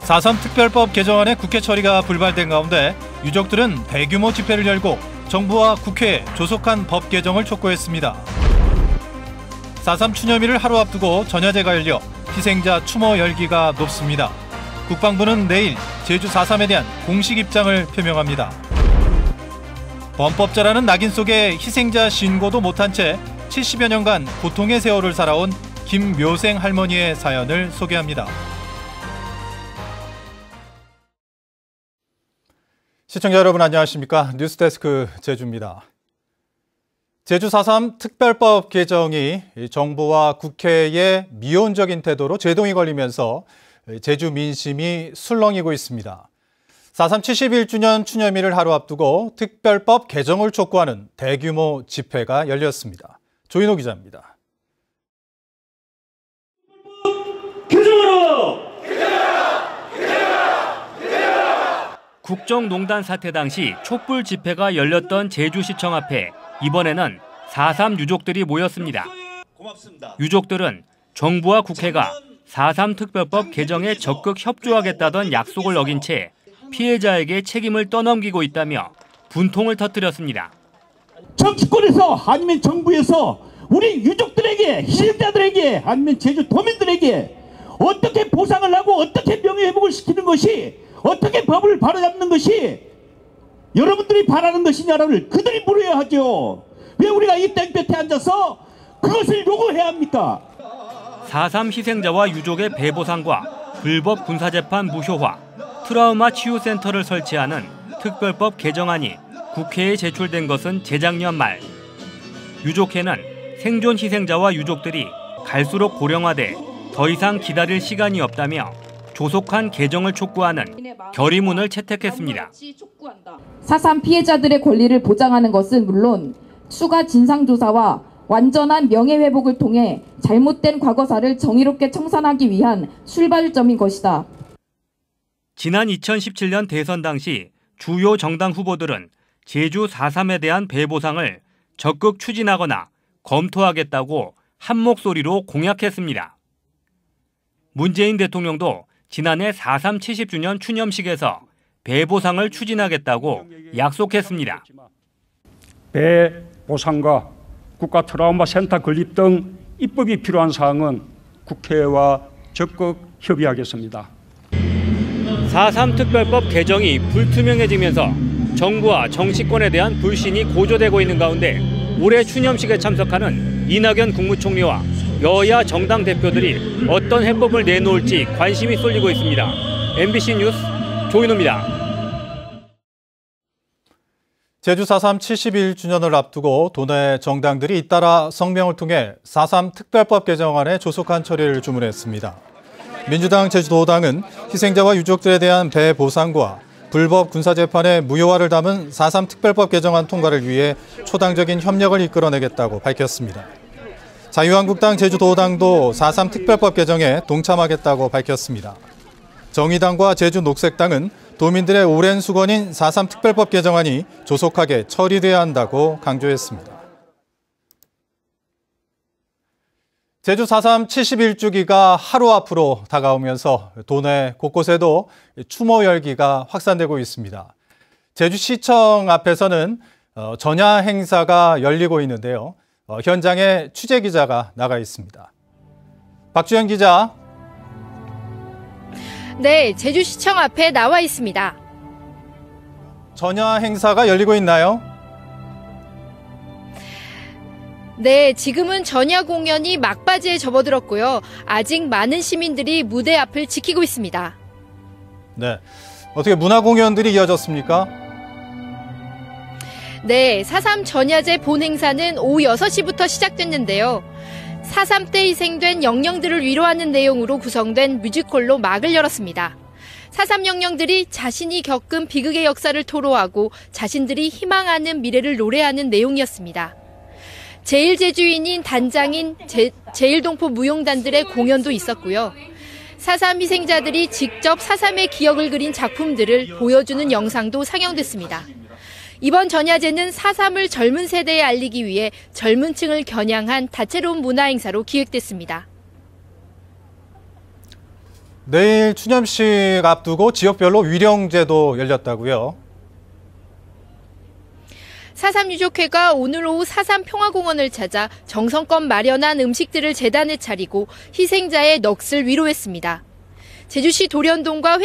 4.3 특별법 개정안의 국회 처리가 불발된 가운데 유족들은 대규모 집회를 열고 정부와 국회에 조속한 법 개정을 촉구했습니다. 4.3 추념일을 하루 앞두고 전야제가 열려 희생자 추모 열기가 높습니다. 국방부는 내일 제주 4.3에 대한 공식 입장을 표명합니다. 범법자라는 낙인 속에 희생자 신고도 못한 채 70여 년간 고통의 세월을 살아온 김묘생 할머니의 사연을 소개합니다. 시청자 여러분 안녕하십니까? 뉴스데스크 제주입니다. 제주 4.3 특별법 개정이 정부와 국회의 미온적인 태도로 제동이 걸리면서 제주 민심이 술렁이고 있습니다. 4.3 71주년 추념일을 하루 앞두고 특별법 개정을 촉구하는 대규모 집회가 열렸습니다. 조인호 기자입니다. 개정하라! 국정농단 사태 당시 촛불 집회가 열렸던 제주시청 앞에 이번에는 4.3 유족들이 모였습니다. 유족들은 정부와 국회가 4.3 특별법 개정에 적극 협조하겠다던 약속을 어긴 채 피해자에게 책임을 떠넘기고 있다며 분통을 터뜨렸습니다. 정치권에서 아니면 정부에서 우리 유족들에게, 희생자들에게 아니면 제주 도민들에게 어떻게 보상을 하고 어떻게 명예회복을 시키는 것이, 어떻게 법을 바로잡는 것이 여러분들이 바라는 것이냐를 그들이 물어야 하죠. 왜 우리가 이 땡볕에 앉아서 그것을 요구해야 합니까? 4.3 희생자와 유족의 배보상과 불법 군사재판 무효화, 트라우마 치유센터를 설치하는 특별법 개정안이 국회에 제출된 것은 재작년 말. 유족회는 생존 희생자와 유족들이 갈수록 고령화돼 더 이상 기다릴 시간이 없다며 조속한 개정을 촉구하는 결의문을 채택했습니다. 4.3 피해자들의 권리를 보장하는 것은 물론 추가 진상조사와 완전한 명예회복을 통해 잘못된 과거사를 정의롭게 청산하기 위한 출발점인 것이다. 지난 2017년 대선 당시 주요 정당 후보들은 제주 4.3에 대한 배보상을 적극 추진하거나 검토하겠다고 한 목소리로 공약했습니다. 문재인 대통령도 지난해 4.3 70주년 추념식에서 배보상을 추진하겠다고 약속했습니다. 배보상과 국가 트라우마 센터 건립 등 입법이 필요한 사항은 국회와 적극 협의하겠습니다. 4.3 특별법 개정이 불투명해지면서 정부와 정치권에 대한 불신이 고조되고 있는 가운데 올해 추념식에 참석하는 이낙연 국무총리와 여야 정당 대표들이 어떤 해법을 내놓을지 관심이 쏠리고 있습니다. MBC 뉴스 조인호입니다. 제주 4.3 71주년을 앞두고 도내 정당들이 잇따라 성명을 통해 4.3 특별법 개정안의 조속한 처리를 주문했습니다. 민주당 제주도당은 희생자와 유족들에 대한 배보상과 불법 군사재판의 무효화를 담은 4.3 특별법 개정안 통과를 위해 초당적인 협력을 이끌어내겠다고 밝혔습니다. 자유한국당 제주도당도 4.3 특별법 개정에 동참하겠다고 밝혔습니다. 정의당과 제주녹색당은 도민들의 오랜 수건인 4.3 특별법 개정안이 조속하게 처리돼야 한다고 강조했습니다. 제주 4.3 71주기가 하루 앞으로 다가오면서 도내 곳곳에도 추모 열기가 확산되고 있습니다. 제주시청 앞에서는 전야 행사가 열리고 있는데요. 현장에 취재 기자가 나가 있습니다. 박주현 기자. 네, 제주시청 앞에 나와 있습니다. 전야 행사가 열리고 있나요? 네, 지금은 전야 공연이 막바지에 접어들었고요. 아직 많은 시민들이 무대 앞을 지키고 있습니다. 네, 어떻게 문화 공연들이 이어졌습니까? 네, 4.3 전야제 본행사는 오후 6시부터 시작됐는데요. 4.3 때 희생된 영령들을 위로하는 내용으로 구성된 뮤지컬로 막을 열었습니다. 4.3 영령들이 자신이 겪은 비극의 역사를 토로하고 자신들이 희망하는 미래를 노래하는 내용이었습니다. 제1제주인인 단장인 제1동포 무용단들의 공연도 있었고요. 4.3 희생자들이 직접 4.3의 기억을 그린 작품들을 보여주는 영상도 상영됐습니다. 이번 전야제는 4.3을 젊은 세대에 알리기 위해 젊은 층을 겨냥한 다채로운 문화 행사로 기획됐습니다. 내일 추념식 앞두고 지역별로 위령제도 열렸다고요? 4.3 유족회가 오늘 오후 4.3 평화공원을 찾아 정성껏 마련한 음식들을 제단에 차리고 희생자의 넋을 위로했습니다. 제주시 도련동과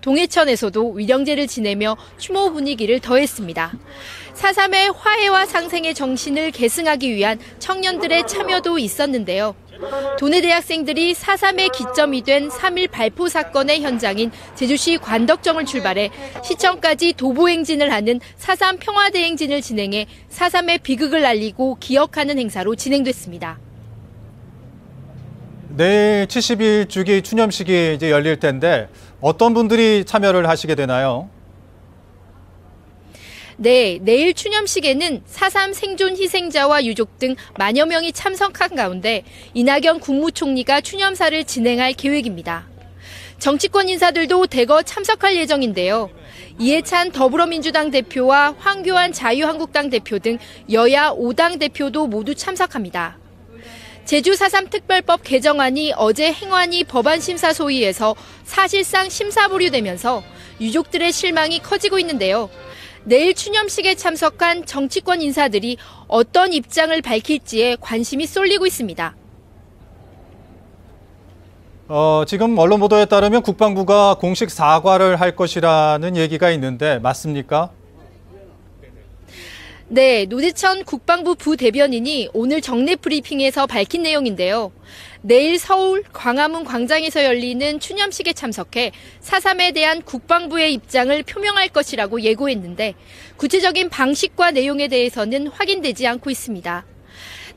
동해천에서도 위령제를 지내며 추모 분위기를 더했습니다. 4.3의 화해와 상생의 정신을 계승하기 위한 청년들의 참여도 있었는데요. 도내 대학생들이 4.3의 기점이 된 3.1 발포 사건의 현장인 제주시 관덕정을 출발해 시청까지 도보행진을 하는 4.3 평화대행진을 진행해 4.3의 비극을 알리고 기억하는 행사로 진행됐습니다. 내일 71주기 추념식이 이제 열릴 텐데 어떤 분들이 참여를 하시게 되나요? 네, 내일 추념식에는 4.3 생존 희생자와 유족 등 만여 명이 참석한 가운데 이낙연 국무총리가 추념사를 진행할 계획입니다. 정치권 인사들도 대거 참석할 예정인데요. 이해찬 더불어민주당 대표와 황교안 자유한국당 대표 등 여야 5당 대표도 모두 참석합니다. 제주 4.3 특별법 개정안이 어제 행안위 법안심사소위에서 사실상 심사 보류되면서 유족들의 실망이 커지고 있는데요. 내일 추념식에 참석한 정치권 인사들이 어떤 입장을 밝힐지에 관심이 쏠리고 있습니다. 지금 언론 보도에 따르면 국방부가 공식 사과를 할 것이라는 얘기가 있는데 맞습니까? 네, 노재천 국방부 부대변인이 오늘 정례 브리핑에서 밝힌 내용인데요. 내일 서울 광화문 광장에서 열리는 추념식에 참석해 4.3에 대한 국방부의 입장을 표명할 것이라고 예고했는데 구체적인 방식과 내용에 대해서는 확인되지 않고 있습니다.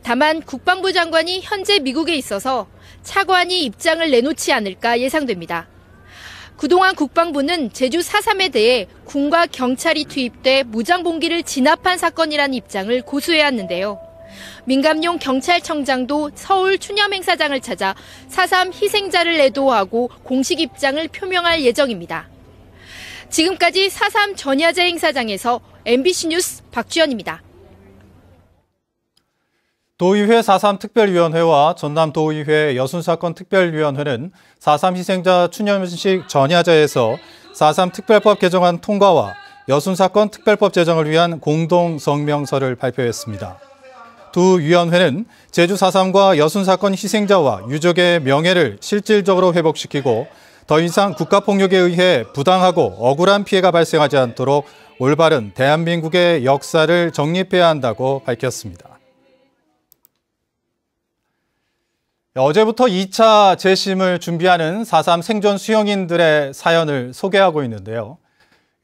다만 국방부 장관이 현재 미국에 있어서 차관이 입장을 내놓지 않을까 예상됩니다. 그동안 국방부는 제주 4.3에 대해 군과 경찰이 투입돼 무장봉기를 진압한 사건이라는 입장을 고수해왔는데요. 민감용 경찰청장도 서울 추념행사장을 찾아 4.3 희생자를 애도하고 공식 입장을 표명할 예정입니다. 지금까지 4.3 전야제 행사장에서 MBC 뉴스 박주연입니다. 도의회 4.3 특별위원회와 전남도의회 여순사건 특별위원회는 4.3 희생자 추념식 전야제에서 4.3 특별법 개정안 통과와 여순사건 특별법 제정을 위한 공동성명서를 발표했습니다. 두 위원회는 제주 4.3과 여순사건 희생자와 유족의 명예를 실질적으로 회복시키고 더 이상 국가폭력에 의해 부당하고 억울한 피해가 발생하지 않도록 올바른 대한민국의 역사를 정립해야 한다고 밝혔습니다. 어제부터 2차 재심을 준비하는 4.3 생존 수용인들의 사연을 소개하고 있는데요.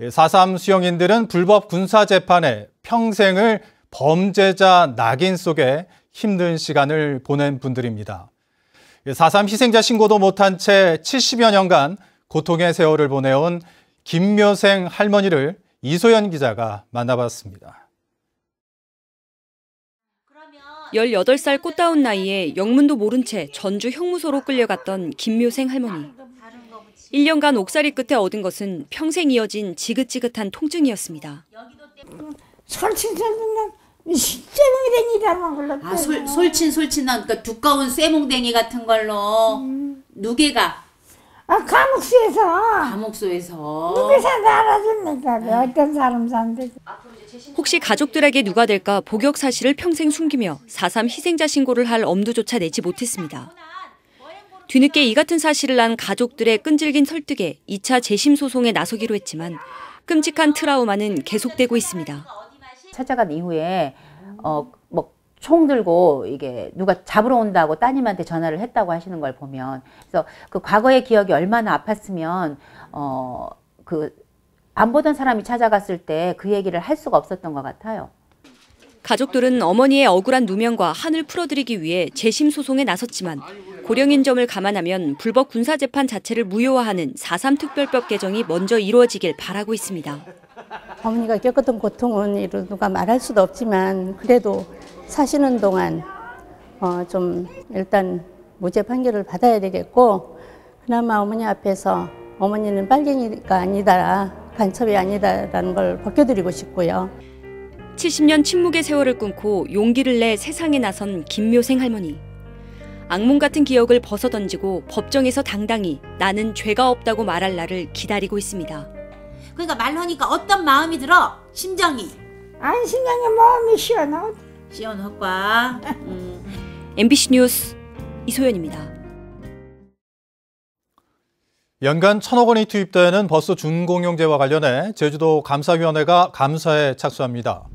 4.3 수용인들은 불법 군사재판에 평생을 범죄자 낙인 속에 힘든 시간을 보낸 분들입니다. 4.3 희생자 신고도 못한 채 70여 년간 고통의 세월을 보내온 김묘생 할머니를 이소연 기자가 만나봤습니다. 18살 꽃다운 나이에 영문도 모른 채 전주 형무소로 끌려갔던 김묘생 할머니. 1년간 옥살이 끝에 얻은 것은 평생 이어진 지긋지긋한 통증이었습니다. 솔친솔친한 쇠몽댕이라만 걸렸대요. 솔친한 그러니까 두꺼운 쇠몽댕이 같은 걸로 누게가? 감옥소에서. 누구서 알아줍니까? 어떤 사람 산대. 혹시 가족들에게 누가 될까 복역 사실을 평생 숨기며 4.3 희생자 신고를 할 엄두조차 내지 못했습니다. 뒤늦게 이 같은 사실을 안 가족들의 끈질긴 설득에 2차 재심 소송에 나서기로 했지만 끔찍한 트라우마는 계속되고 있습니다. 찾아간 이후에 총 들고 이게 누가 잡으러 온다고 따님한테 전화를 했다고 하시는 걸 보면 그래서 그 과거의 기억이 얼마나 아팠으면 안 보던 사람이 찾아갔을 때 그 얘기를 할 수가 없었던 것 같아요. 가족들은 어머니의 억울한 누명과 한을 풀어드리기 위해 재심 소송에 나섰지만 고령인 점을 감안하면 불법 군사재판 자체를 무효화하는 4.3 특별법 개정이 먼저 이루어지길 바라고 있습니다. 어머니가 겪었던 고통은 누가 말할 수도 없지만 그래도 사시는 동안 좀 일단 무죄 판결을 받아야 되겠고 그나마 어머니 앞에서 어머니는 빨갱이가 아니다, 간첩이 아니다라는 걸 벗겨드리고 싶고요. 70년 침묵의 세월을 끊고 용기를 내 세상에 나선 김묘생 할머니. 악몽 같은 기억을 벗어던지고 법정에서 당당히 나는 죄가 없다고 말할 날을 기다리고 있습니다. 그러니까 말하니까 어떤 마음이 들어? 심정이? 아니 심장에 마음이 시원하고 시원하과. MBC 뉴스 이소연입니다. 연간 1,000억 원이 투입되는 버스 준공용제와 관련해 제주도 감사위원회가 감사에 착수합니다.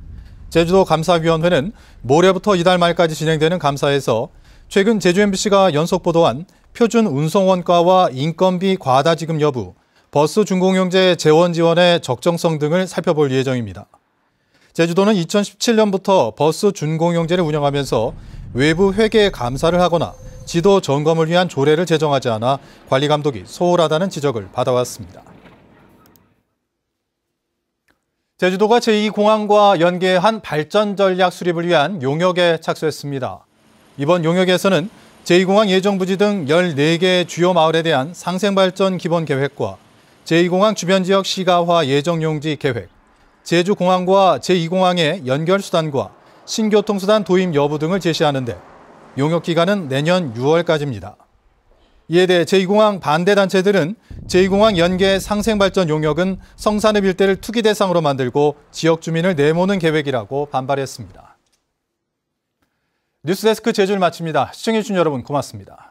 제주도 감사위원회는 모레부터 이달 말까지 진행되는 감사에서 최근 제주 MBC가 연속 보도한 표준 운송 원가와 인건비 과다 지급 여부, 버스 준공용제 재원 지원의 적정성 등을 살펴볼 예정입니다. 제주도는 2017년부터 버스 준공용제를 운영하면서 외부 회계 감사를 하거나 지도 점검을 위한 조례를 제정하지 않아 관리 감독이 소홀하다는 지적을 받아왔습니다. 제주도가 제2공항과 연계한 발전 전략 수립을 위한 용역에 착수했습니다. 이번 용역에서는 제2공항 예정부지 등 14개 주요 마을에 대한 상생발전 기본 계획과 제2공항 주변 지역 시가화 예정용지 계획, 제주공항과 제2공항의 연결수단과 신교통수단 도입 여부 등을 제시하는데 용역 기간은 내년 6월까지입니다. 이에 대해 제2공항 반대단체들은 제2공항 연계 상생발전 용역은 성산읍 일대를 투기 대상으로 만들고 지역 주민을 내모는 계획이라고 반발했습니다. 뉴스데스크 제주를 마칩니다. 시청해주신 여러분 고맙습니다.